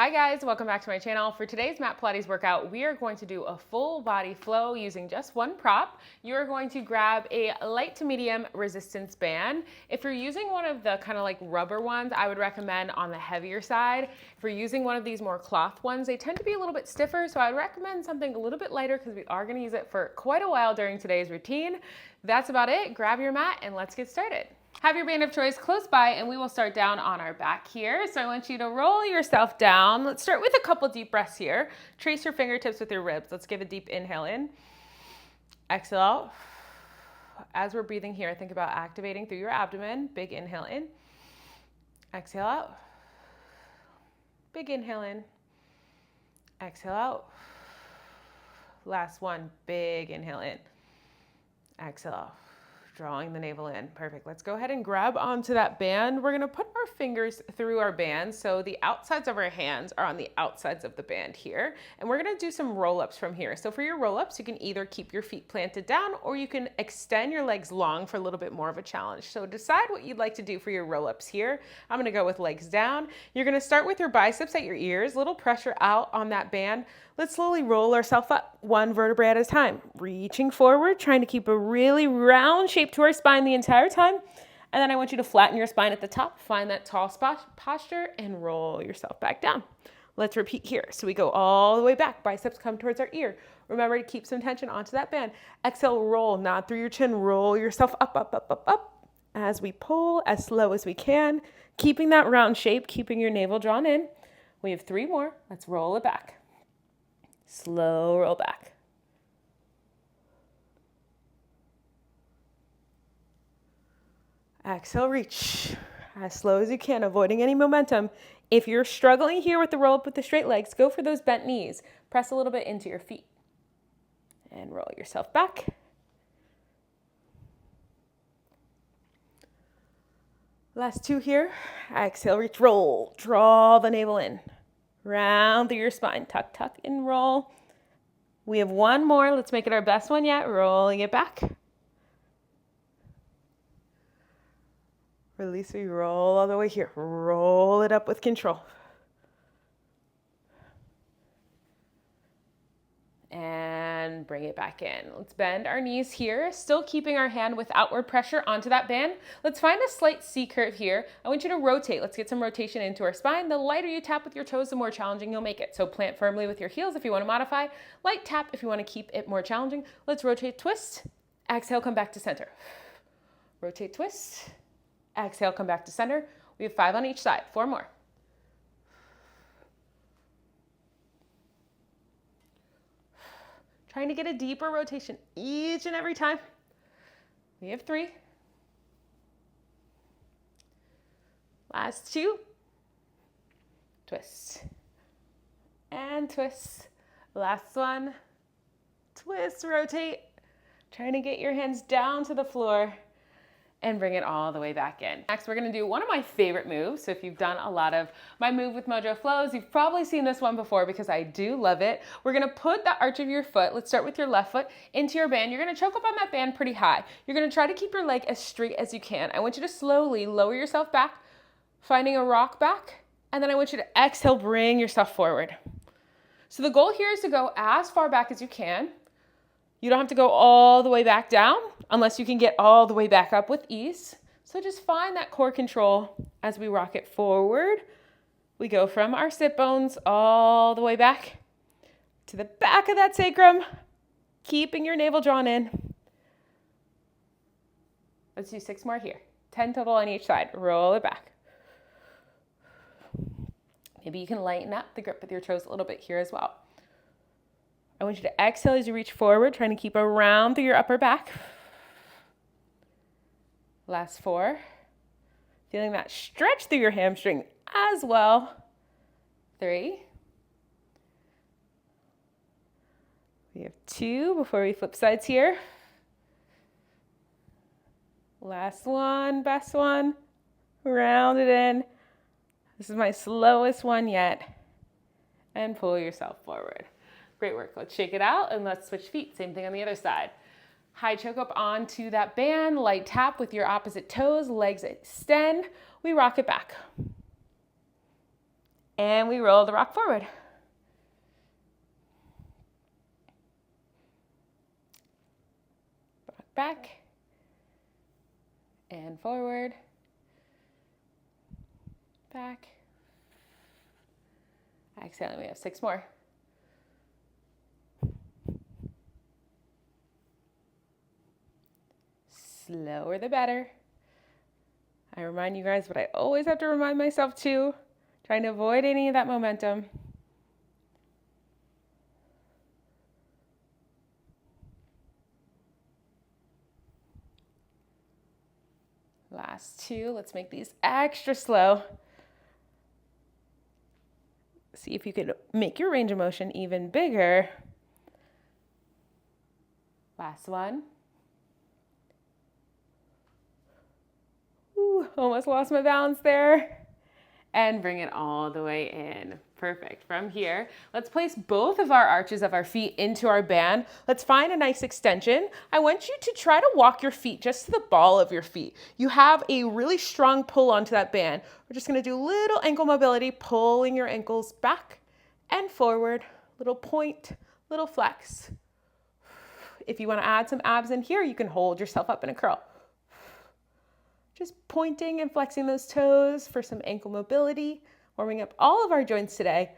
Hi guys, welcome back to my channel. For today's mat Pilates workout, we are going to do a full body flow using just one prop. You are going to grab a light to medium resistance band. If you're using one of the kind of like rubber ones, I would recommend on the heavier side. If you're using one of these more cloth ones, they tend to be a little bit stiffer, so I would recommend something a little bit lighter because we are going to use it for quite a while during today's routine. That's about it. Grab your mat and let's get started. Have your band of choice close by and we will start down on our back here. So I want you to roll yourself down. Let's start with a couple deep breaths here. Trace your fingertips with your ribs. Let's give a deep inhale in. Exhale out. As we're breathing here, think about activating through your abdomen. Big inhale in. Exhale out. Big inhale in. Exhale out. Last one. Big inhale in. Exhale out. Drawing the navel in. Perfect. Let's go ahead and grab onto that band. We're going to put our fingers through our band. So the outsides of our hands are on the outsides of the band here. And we're going to do some roll-ups from here. So for your roll-ups, you can either keep your feet planted down or you can extend your legs long for a little bit more of a challenge. So decide what you'd like to do for your roll-ups here. I'm going to go with legs down. You're going to start with your biceps at your ears, little pressure out on that band. Let's slowly roll ourselves up one vertebrae at a time, reaching forward, trying to keep a really round shape to our spine the entire time. And then I want you to flatten your spine at the top, find that tall spot posture and roll yourself back down. Let's repeat here. So we go all the way back, biceps come towards our ear. Remember to keep some tension onto that band. Exhale, roll, nod through your chin, roll yourself up, up, up, up, up. As we pull as slow as we can, keeping that round shape, keeping your navel drawn in. We have 3 more. Let's roll it back. Slow roll back. Exhale, reach as slow as you can, avoiding any momentum. If you're struggling here with the roll up with the straight legs, go for those bent knees. Press a little bit into your feet and roll yourself back. Last 2 here. Exhale, reach, roll. Draw the navel in. Round through your spine. Tuck, tuck, and roll. We have 1 more. Let's make it our best one yet. Rolling it back. Release, we roll all the way here. Roll it up with control. And bring it back in. Let's bend our knees here, still keeping our hand with outward pressure onto that band. Let's find a slight C curve here. I want you to rotate. Let's get some rotation into our spine. The lighter you tap with your toes, the more challenging you'll make it. So plant firmly with your heels if you want to modify. Light tap if you want to keep it more challenging. Let's rotate, twist. Exhale, come back to center. Rotate, twist. Exhale, come back to center. We have 5 on each side. 4 more. Trying to get a deeper rotation each and every time. We have 3. Last 2. Twist. And twist. Last one. Twist, rotate. Trying to get your hands down to the floor and bring it all the way back in. Next, we're gonna do one of my favorite moves. So if you've done a lot of my Move with Mojo flows, you've probably seen this one before because I do love it. We're gonna put the arch of your foot, let's start with your left foot, into your band. You're gonna choke up on that band pretty high. You're gonna try to keep your leg as straight as you can. I want you to slowly lower yourself back, finding a rock back, and then I want you to exhale, bring yourself forward. So the goal here is to go as far back as you can. You don't have to go all the way back down unless you can get all the way back up with ease. So just find that core control as we rock it forward. We go from our sit bones all the way back to the back of that sacrum, keeping your navel drawn in. Let's do 6 more here. 10 total on each side. Roll it back. Maybe you can lighten up the grip with your toes a little bit here as well. I want you to exhale as you reach forward, trying to keep a round through your upper back. Last 4. Feeling that stretch through your hamstring as well. 3. We have 2 before we flip sides here. Last one, best one. Round it in. This is my slowest one yet. And pull yourself forward. Great work. Let's shake it out and let's switch feet. Same thing on the other side. High choke up onto that band, light tap with your opposite toes, legs extend. We rock it back. And we roll the rock forward. Rock back. And forward. Back. Exhale, we have 6 more. Slower the better. I remind you guys what I always have to remind myself too, trying to avoid any of that momentum. Last 2, let's make these extra slow. See if you could make your range of motion even bigger. Last one. Ooh, almost lost my balance there. And bring it all the way in. Perfect. From here, let's place both of our arches of our feet into our band. Let's find a nice extension. I want you to try to walk your feet just to the ball of your feet. You have a really strong pull onto that band. We're just going to do little ankle mobility, pulling your ankles back and forward. Little point, little flex. If you want to add some abs in here, you can hold yourself up in a curl. Just pointing and flexing those toes for some ankle mobility, warming up all of our joints today.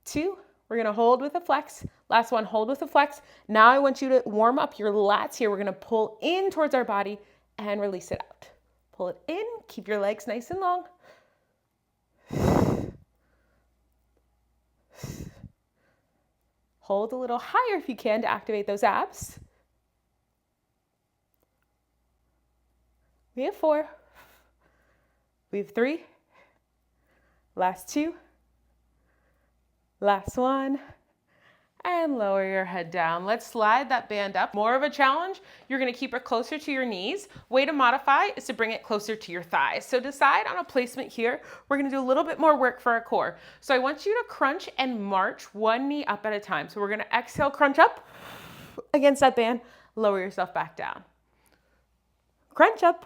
2, we're gonna hold with a flex. Last one, hold with a flex. Now I want you to warm up your lats here. We're gonna pull in towards our body and release it out. Pull it in, keep your legs nice and long. Hold a little higher if you can to activate those abs. We have 4. We have 3. Last 2. Last 1. And lower your head down. Let's slide that band up. More of a challenge. You're going to keep it closer to your knees. Way to modify is to bring it closer to your thighs. So decide on a placement here. We're going to do a little bit more work for our core. So I want you to crunch and march one knee up at a time. So we're going to exhale, crunch up against that band. Lower yourself back down. Crunch up.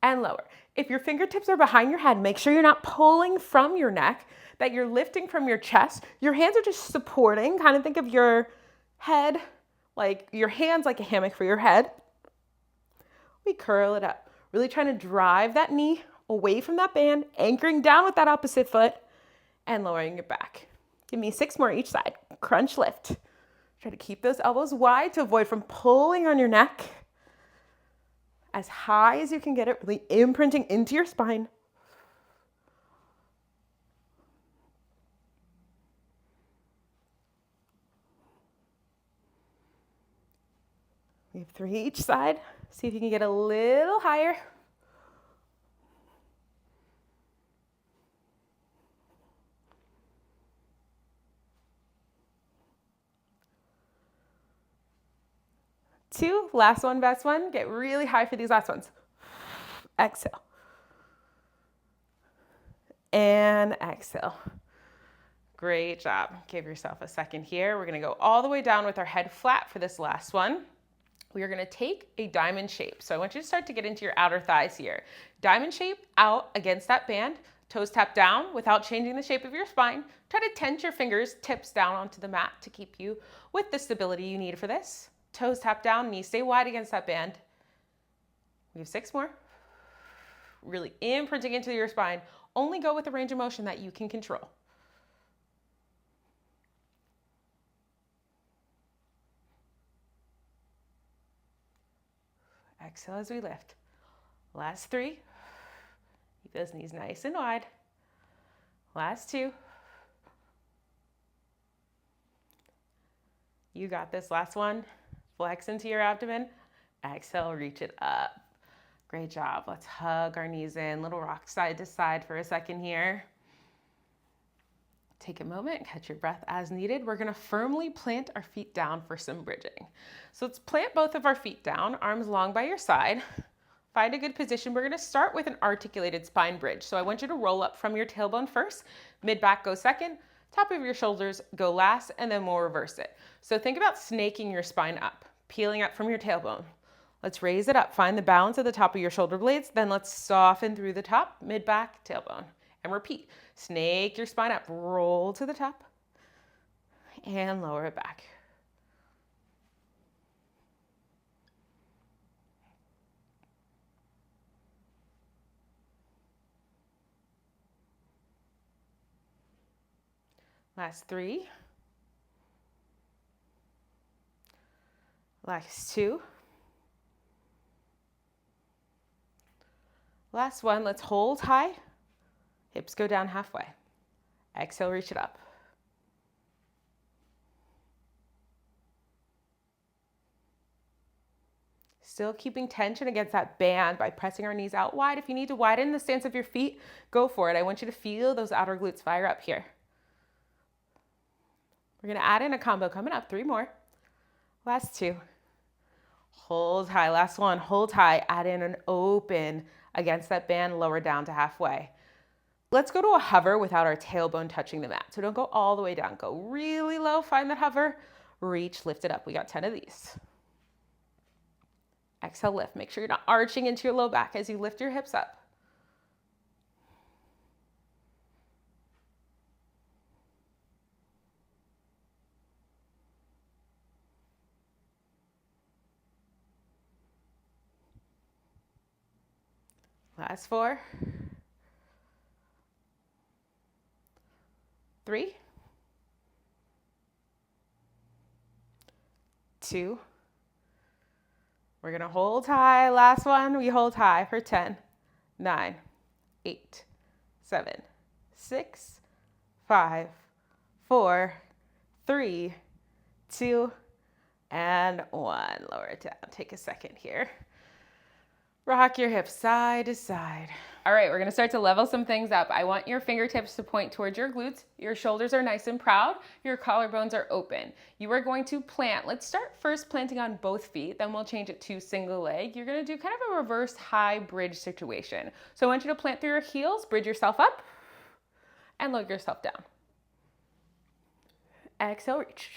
And lower. If your fingertips are behind your head, make sure you're not pulling from your neck, that you're lifting from your chest. Your hands are just supporting. Kind of think of your head, like your hands like a hammock for your head. We curl it up. Really trying to drive that knee away from that band, anchoring down with that opposite foot and lowering it back. Give me 6 more each side. Crunch, lift. Try to keep those elbows wide to avoid from pulling on your neck. As high as you can get it, really imprinting into your spine. We have 3 each side. See if you can get a little higher. Two, last one, best one. Get really high for these last ones. Exhale. And exhale. Great job. Give yourself a second here. We're going to go all the way down with our head flat for this last one. We are going to take a diamond shape. So I want you to start to get into your outer thighs here. Diamond shape out against that band. Toes tap down without changing the shape of your spine. Try to tense your fingers, tips down onto the mat to keep you with the stability you need for this. Toes tap down, knees stay wide against that band. We have 6 more. Really imprinting into your spine. Only go with the range of motion that you can control. Exhale as we lift. Last 3. Keep those knees nice and wide. Last 2. You got this. Last one. Flex into your abdomen. Exhale, reach it up. Great job. Let's hug our knees in. Little rock side to side for a second here. Take a moment, catch your breath as needed. We're going to firmly plant our feet down for some bridging. So let's plant both of our feet down, arms long by your side. Find a good position. We're going to start with an articulated spine bridge. So I want you to roll up from your tailbone first. Mid-back go second. Top of your shoulders go last, and then we'll reverse it. So think about snaking your spine up, peeling up from your tailbone. Let's raise it up. Find the balance at the top of your shoulder blades. Then let's soften through the top, mid-back, tailbone. And repeat. Snake your spine up, roll to the top, and lower it back. Last 3. Last 2. Last 1. Let's hold high. Hips go down halfway. Exhale, reach it up. Still keeping tension against that band by pressing our knees out wide. If you need to widen the stance of your feet, go for it. I want you to feel those outer glutes fire up here. We're going to add in a combo coming up. 3 more. Last 2. Hold high. Last 1. Hold high. Add in an open against that band, lower down to halfway. Let's go to a hover without our tailbone touching the mat. So don't go all the way down. Go really low. Find that hover. Reach, lift it up. We got 10 of these. Exhale, lift. Make sure you're not arching into your low back as you lift your hips up. Last 4. 3. 2. We're going to hold high. Last one, we hold high for 10, 9, 8, 7, 6, 5, 4, 3, 2, and 1. Lower it down. Take a second here. Rock your hips side to side. All right, we're gonna start to level some things up. I want your fingertips to point towards your glutes. Your shoulders are nice and proud. Your collarbones are open. You are going to plant. Let's start first planting on both feet, then we'll change it to single leg. You're gonna do kind of a reverse high bridge situation. So I want you to plant through your heels, bridge yourself up, and lower yourself down. Exhale, reach.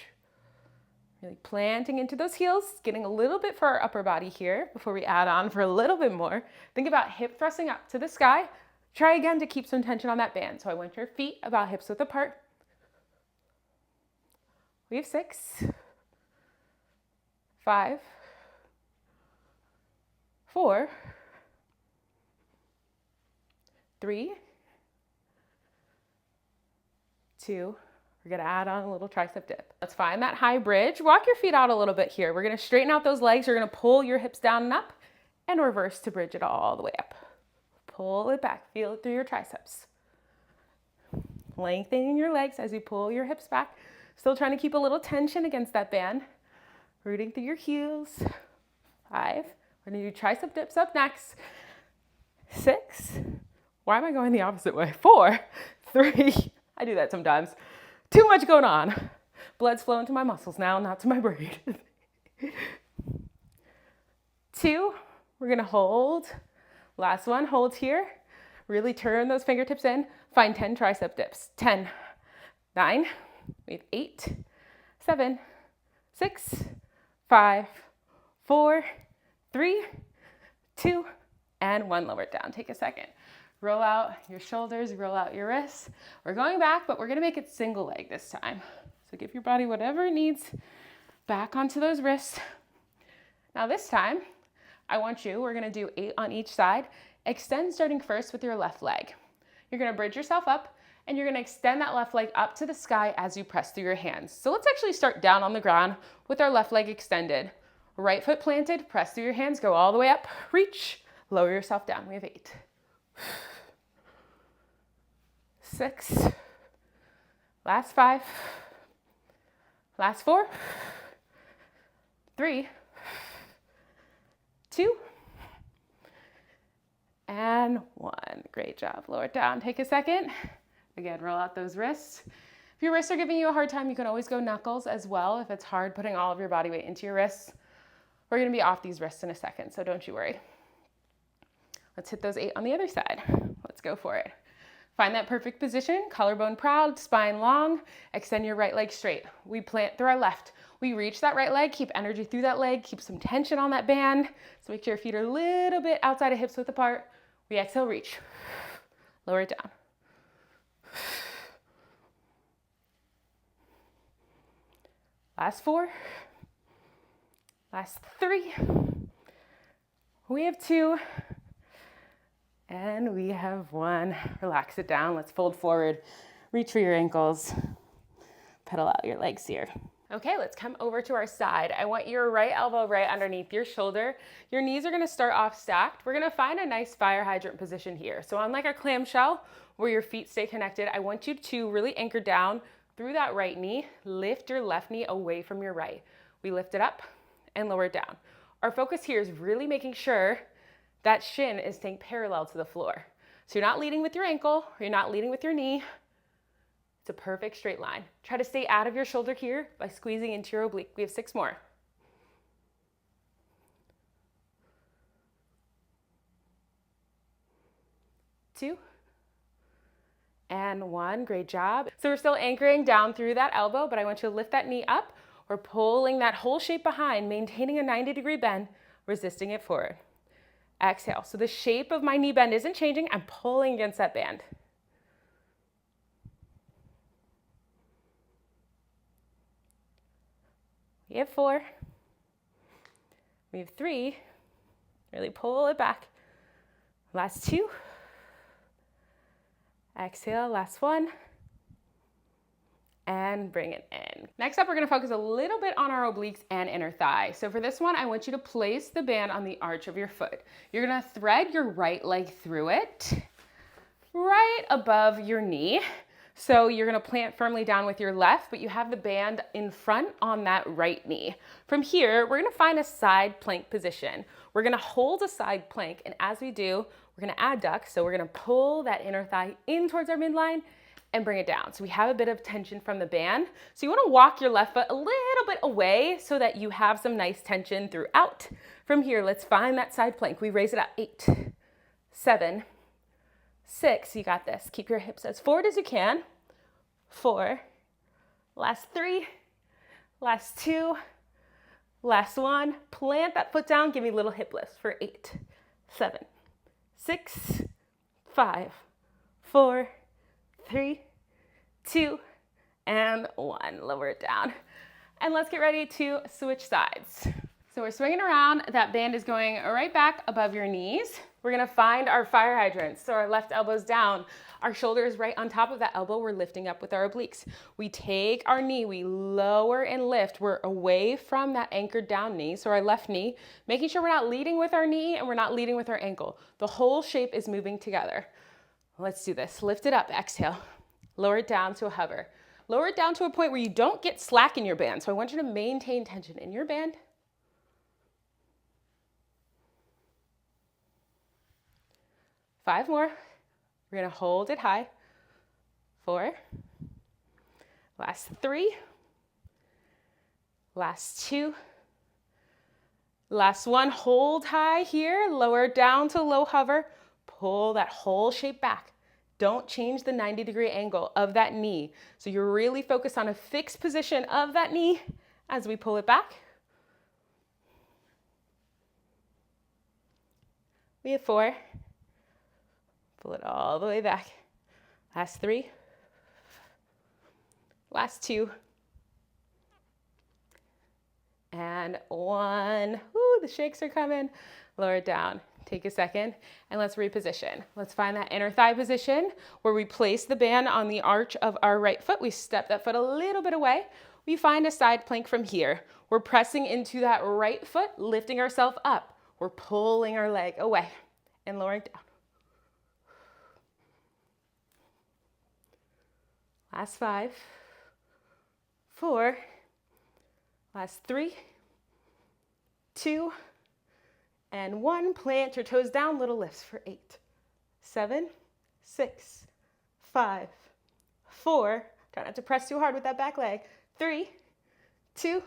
Really planting into those heels, getting a little bit for our upper body here before we add on for a little bit more. Think about hip thrusting up to the sky. Try again to keep some tension on that band. So I want your feet about hips width apart. We have 6, 5, 4, 3, 2, we're gonna add on a little tricep dip. Let's find that high bridge. Walk your feet out a little bit here. We're gonna straighten out those legs. You're gonna pull your hips down and up and reverse to bridge it all the way up. Pull it back, feel it through your triceps. Lengthening your legs as you pull your hips back. Still trying to keep a little tension against that band. Rooting through your heels. 5, we're gonna do tricep dips up next. 6, why am I going the opposite way? 4, 3, I do that sometimes. Too much going on. Blood's flowing to my muscles now, not to my brain. 2, we're gonna hold. Last one, hold here. Really turn those fingertips in. Find 10 tricep dips. 10, 9, we have 8, 7, 6, 5, 4, 3, 2, and 1. Lower it down. Take a second. Roll out your shoulders, roll out your wrists. We're going back, but we're gonna make it single leg this time. So give your body whatever it needs back onto those wrists. Now this time, we're gonna do 8 on each side. Extend starting first with your left leg. You're gonna bridge yourself up and you're gonna extend that left leg up to the sky as you press through your hands. So let's actually start down on the ground with our left leg extended. Right foot planted, press through your hands, go all the way up, reach, lower yourself down. We have 8. 6, last 5, last 4, 3, 2, and 1. Great job. Lower it down. Take a second. Again, roll out those wrists. If your wrists are giving you a hard time, you can always go knuckles as well if it's hard putting all of your body weight into your wrists. We're going to be off these wrists in a second, so don't you worry. Let's hit those 8 on the other side. Let's go for it. Find that perfect position, collarbone proud, spine long, extend your right leg straight. We plant through our left. We reach that right leg, keep energy through that leg, keep some tension on that band. So make sure your feet are a little bit outside of hips width apart. We exhale, reach. Lower it down. Last 4. Last 3. We have 2. And we have 1. Relax it down. Let's fold forward. Reach for your ankles. Pedal out your legs here. Okay, let's come over to our side. I want your right elbow right underneath your shoulder. Your knees are gonna start off stacked. We're gonna find a nice fire hydrant position here. So on like a clamshell where your feet stay connected, I want you to really anchor down through that right knee. Lift your left knee away from your right. We lift it up and lower it down. Our focus here is really making sure that shin is staying parallel to the floor. So you're not leading with your ankle, or you're not leading with your knee. It's a perfect straight line. Try to stay out of your shoulder here by squeezing into your oblique. We have 6 more. 2. And 1, great job. So we're still anchoring down through that elbow, but I want you to lift that knee up. We're pulling that whole shape behind, maintaining a 90-degree bend, resisting it forward. Exhale. So the shape of my knee bend isn't changing. I'm pulling against that band. We have 4. We have 3. Really pull it back. Last 2. Exhale, last 1. And bring it in. Next up, we're gonna focus a little bit on our obliques and inner thigh. So for this one, I want you to place the band on the arch of your foot. You're gonna thread your right leg through it, right above your knee. So you're gonna plant firmly down with your left, but you have the band in front on that right knee. From here, we're gonna find a side plank position. We're gonna hold a side plank, and as we do, we're gonna adduct. So we're gonna pull that inner thigh in towards our midline and bring it down. So we have a bit of tension from the band. So you wanna walk your left foot a little bit away so that you have some nice tension throughout. From here, let's find that side plank. We raise it up. 8, 7, 6, you got this. Keep your hips as forward as you can. 4, last 3, last 2, last 1. Plant that foot down, give me little hip lifts for 8, 7, 6, 5, 4, 3, 2, and 1. Lower it down. And let's get ready to switch sides. So we're swinging around. That band is going right back above your knees. We're gonna find our fire hydrants. So our left elbow's down. Our shoulder is right on top of that elbow. We're lifting up with our obliques. We take our knee, we lower and lift. We're away from that anchored down knee. So our left knee, making sure we're not leading with our knee and we're not leading with our ankle. The whole shape is moving together. Let's do this. Lift it up, exhale. Lower it down to a hover. Lower it down to a point where you don't get slack in your band. So I want you to maintain tension in your band. 5 more. We're gonna hold it high. 4. Last 3. Last 2. Last 1. Hold high here. Lower down to low hover. Pull that whole shape back. Don't change the 90-degree angle of that knee. So you're really focused on a fixed position of that knee as we pull it back. We have 4. Pull it all the way back. Last 3. Last 2. And 1. Ooh, the shakes are coming. Lower it down. Take a second and let's reposition. Let's find that inner thigh position where we place the band on the arch of our right foot. We step that foot a little bit away. We find a side plank from here. We're pressing into that right foot, lifting ourselves up. We're pulling our leg away and lowering down. Last 5, 4, last 3, 2, and 1. Plant your toes down, little lifts for 8, 7, 6, 5, 4. Try not to press too hard with that back leg. 3, 2,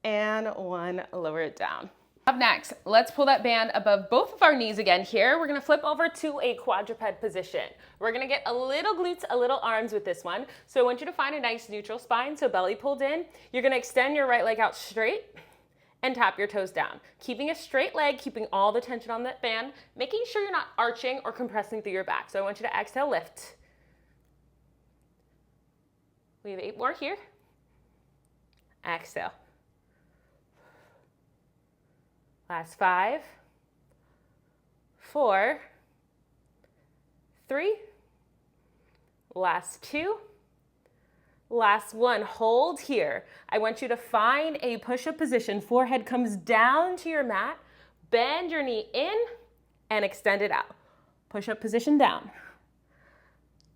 and 1. Lower it down. Up next, let's pull that band above both of our knees again here. We're gonna flip over to a quadruped position. We're gonna get a little glutes, a little arms with this one. So I want you to find a nice neutral spine, so belly pulled in. You're gonna extend your right leg out straight and tap your toes down. Keeping a straight leg, keeping all the tension on that band, making sure you're not arching or compressing through your back. So I want you to exhale, lift. We have 8 more here. Exhale. Last 5, 4, 3, last 2, last 1. Hold here. I want you to find a push-up position. Forehead comes down to your mat. Bend your knee in and extend it out. Push-up position down.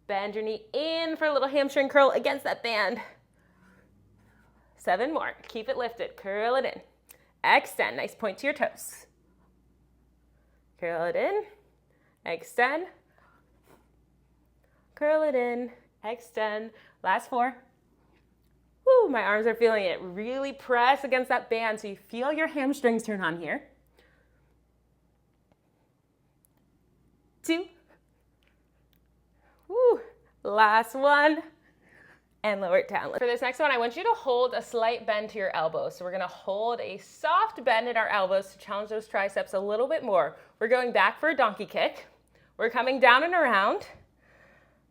Bend your knee in for a little hamstring curl against that band. 7 more. Keep it lifted. Curl it in. Extend. Nice point to your toes. Curl it in. Extend. Curl it in. Extend. Last 4. Woo, my arms are feeling it. Really press against that band so you feel your hamstrings turn on here. 2. Woo, last 1. And lower it down. For this next one, I want you to hold a slight bend to your elbows. So we're gonna hold a soft bend in our elbows to challenge those triceps a little bit more. We're going back for a donkey kick. We're coming down and around,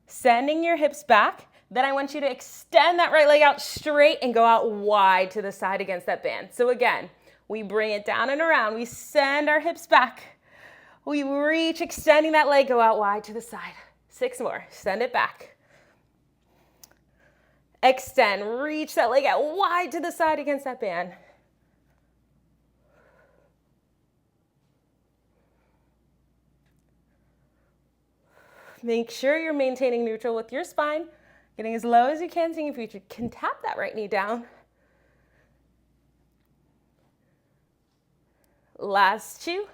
sending your hips back. Then I want you to extend that right leg out straight and go out wide to the side against that band. So again, we bring it down and around. We send our hips back. We reach, extending that leg, go out wide to the side. 6 more, send it back. Extend, reach that leg out wide to the side against that band. Make sure you're maintaining neutral with your spine, getting as low as you can, seeing if you can tap that right knee down. Last 2.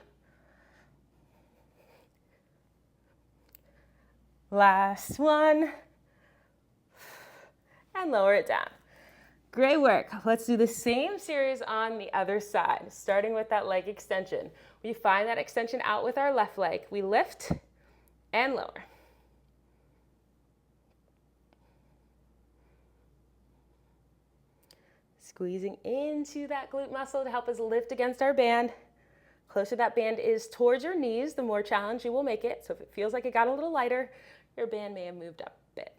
Last 1. And lower it down. Great work. Let's do the same series on the other side, starting with that leg extension. We find that extension out with our left leg. We lift and lower. Squeezing into that glute muscle to help us lift against our band. Closer that band is towards your knees, the more challenge you will make it. So if it feels like it got a little lighter, your band may have moved up a bit.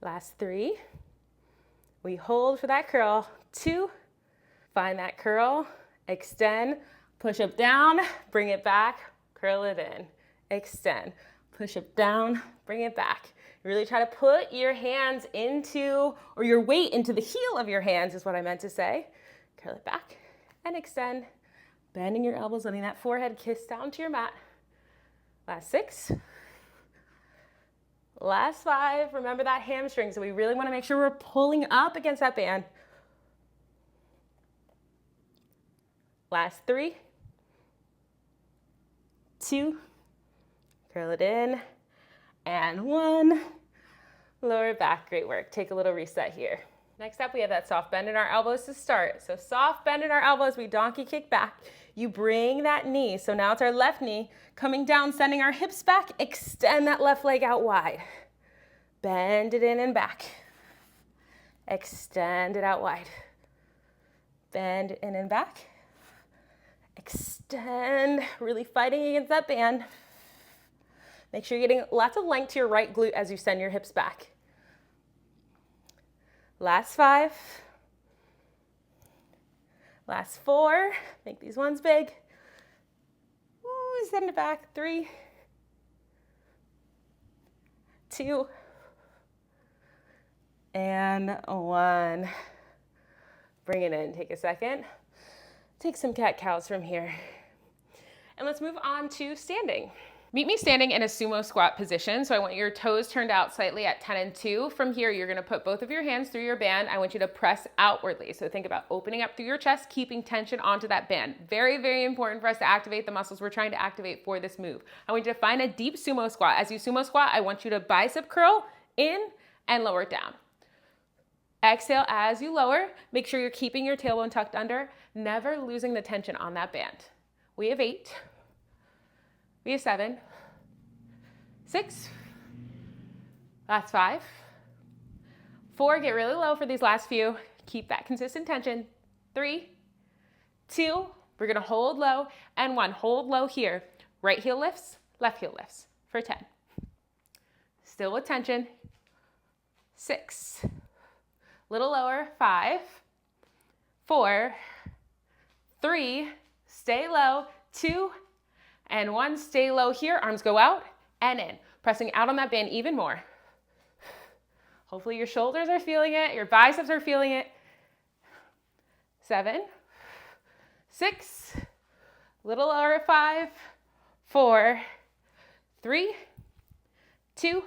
Last 3. We hold for that curl. 2. Find that curl. Extend. Push up down. Bring it back. Curl it in. Extend. Push up down. Bring it back. Really try to put your hands into, or your weight into the heel of your hands is what I meant to say. Curl it back and extend. Bending your elbows, letting that forehead kiss down to your mat. Last 6. Last 5, remember that hamstring, so we really want to make sure we're pulling up against that band. Last 3, 2, curl it in, and 1, lower it back. Great work. Take a little reset here. Next up, we have that soft bend in our elbows to start. So soft bend in our elbows, we donkey kick back. You bring that knee, so now it's our left knee, coming down, sending our hips back, extend that left leg out wide. Bend it in and back. Extend it out wide. Bend in and back. Extend, really fighting against that band. Make sure you're getting lots of length to your right glute as you send your hips back. Last 5. Last 4. Make these ones big. Ooh, send it back. 3, 2, and 1. Bring it in. Take a second. Take some cat-cows from here. And let's move on to standing. Meet me standing in a sumo squat position. So I want your toes turned out slightly at 10 and 2. From here, you're gonna put both of your hands through your band. I want you to press outwardly. So think about opening up through your chest, keeping tension onto that band. Very, very important for us to activate the muscles we're trying to activate for this move. I want you to find a deep sumo squat. As you sumo squat, I want you to bicep curl in and lower it down. Exhale as you lower. Make sure you're keeping your tailbone tucked under, never losing the tension on that band. We have 8. We have 7, 6, last 5, 4, get really low for these last few. Keep that consistent tension. 3, 2, We're gonna hold low, and 1, hold low here. Right heel lifts, left heel lifts for 10. Still with tension. 6, little lower, 5, 4, 3, stay low, 2, and 1, stay low here. Arms go out and in, pressing out on that band even more. Hopefully your shoulders are feeling it, your biceps are feeling it. 7, 6, little lower, 5, 4, 3, 2,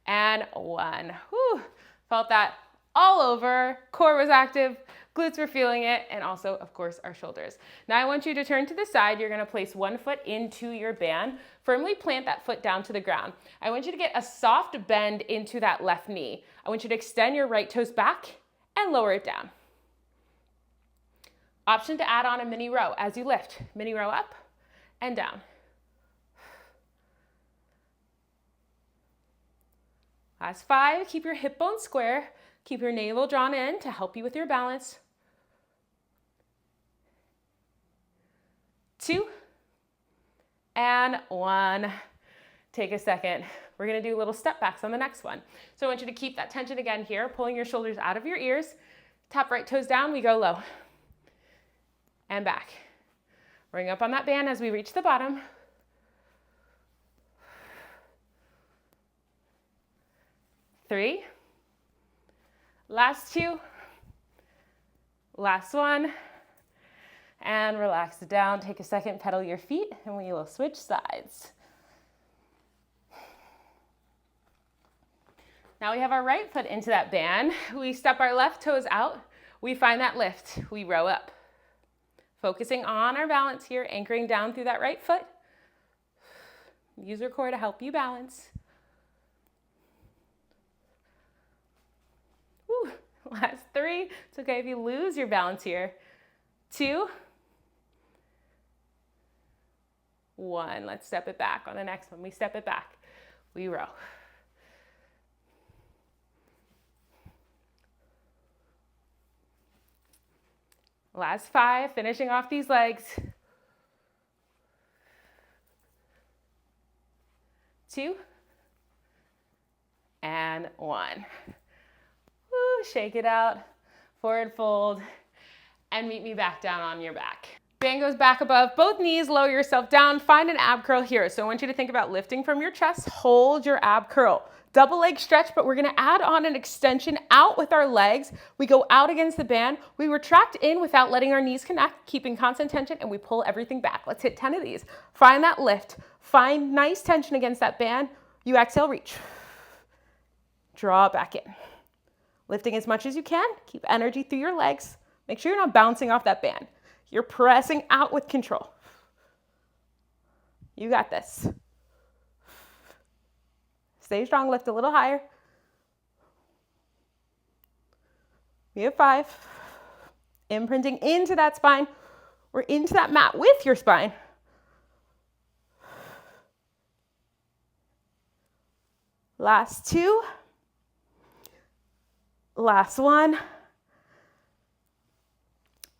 and 1. Whew. Felt that all over. Core was active, glutes were feeling it, and also, of course, our shoulders. Now I want you to turn to the side. You're gonna place one foot into your band. Firmly plant that foot down to the ground. I want you to get a soft bend into that left knee. I want you to extend your right toes back and lower it down. Option to add on a mini row as you lift. Mini row up and down. Last 5, keep your hip bone square. Keep your navel drawn in to help you with your balance. 2, and 1. Take a second. We're gonna do little step backs on the next one. So I want you to keep that tension again here, pulling your shoulders out of your ears. Tap right toes down, we go low. And back. Bring up on that band as we reach the bottom. 3, last 2, last 1, and relax it down. Take a second, pedal your feet, and we will switch sides. Now we have our right foot into that band. We step our left toes out. We find that lift. We row up. Focusing on our balance here, anchoring down through that right foot. Use your core to help you balance. Woo. Last 3. It's okay if you lose your balance here. 2, 1. Let's step it back on the next one. We step it back. We row. Last 5, finishing off these legs. 2, and 1. Woo, shake it out, forward fold, and meet me back down on your back. Band goes back above both knees, lower yourself down, find an ab curl here. So I want you to think about lifting from your chest, hold your ab curl. Double leg stretch, but we're gonna add on an extension out with our legs. We go out against the band. We retract in without letting our knees connect, keeping constant tension, and we pull everything back. Let's hit 10 of these. Find that lift. Find nice tension against that band. You exhale, reach. Draw it back in. Lifting as much as you can. Keep energy through your legs. Make sure you're not bouncing off that band. You're pressing out with control. You got this. Stay strong, lift a little higher. We have 5. Imprinting into that spine. We're into that mat with your spine. Last 2. Last 1.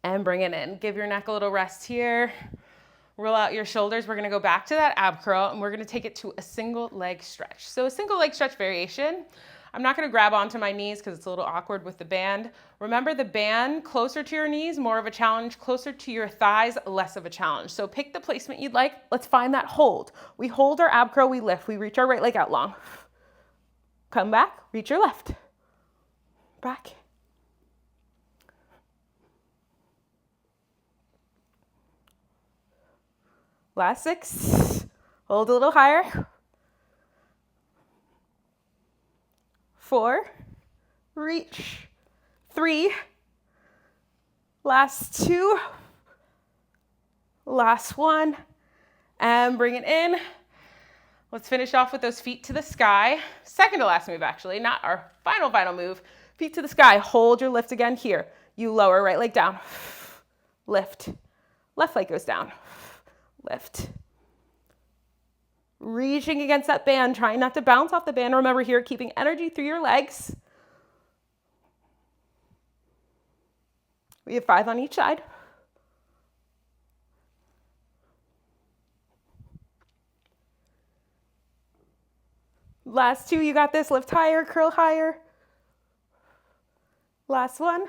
And bring it in. Give your neck a little rest here. Roll out your shoulders. We're gonna go back to that ab curl and we're gonna take it to a single leg stretch. So a single leg stretch variation. I'm not gonna grab onto my knees because it's a little awkward with the band. Remember the band closer to your knees, more of a challenge, closer to your thighs, less of a challenge. So pick the placement you'd like. Let's find that hold. We hold our ab curl, we lift, we reach our right leg out long. Come back, reach your left. Back. Last 6, hold a little higher. 4, reach. 3, last 2, last 1, and bring it in. Let's finish off with those feet to the sky. Second to last move actually, not our final move. Feet to the sky, hold your lift again here. You lower right leg down, lift. Left leg goes down. Lift. Reaching against that band, trying not to bounce off the band. Remember here, keeping energy through your legs. We have 5 on each side. Last 2, you got this. Lift higher, curl higher. Last 1.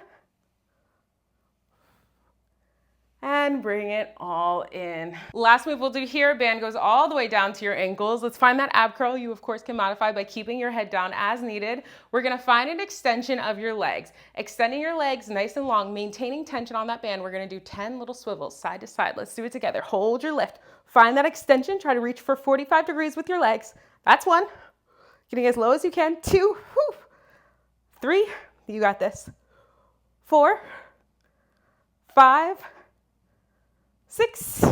And bring it all in. Last move we'll do here, band goes all the way down to your ankles. Let's find that ab curl. You of course can modify by keeping your head down as needed. We're gonna find an extension of your legs. Extending your legs nice and long, maintaining tension on that band. We're gonna do 10 little swivels side to side. Let's do it together. Hold your lift. Find that extension. Try to reach for 45 degrees with your legs. That's 1. Getting as low as you can. 2, 3, you got this. 4, 5, 6,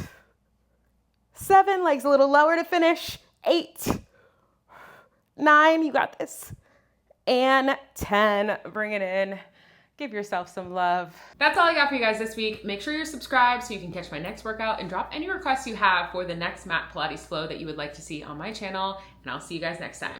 7, legs a little lower to finish. 8, 9, you got this. And 10, bring it in. Give yourself some love. That's all I got for you guys this week. Make sure you're subscribed so you can catch my next workout and drop any requests you have for the next mat Pilates flow that you would like to see on my channel. And I'll see you guys next time.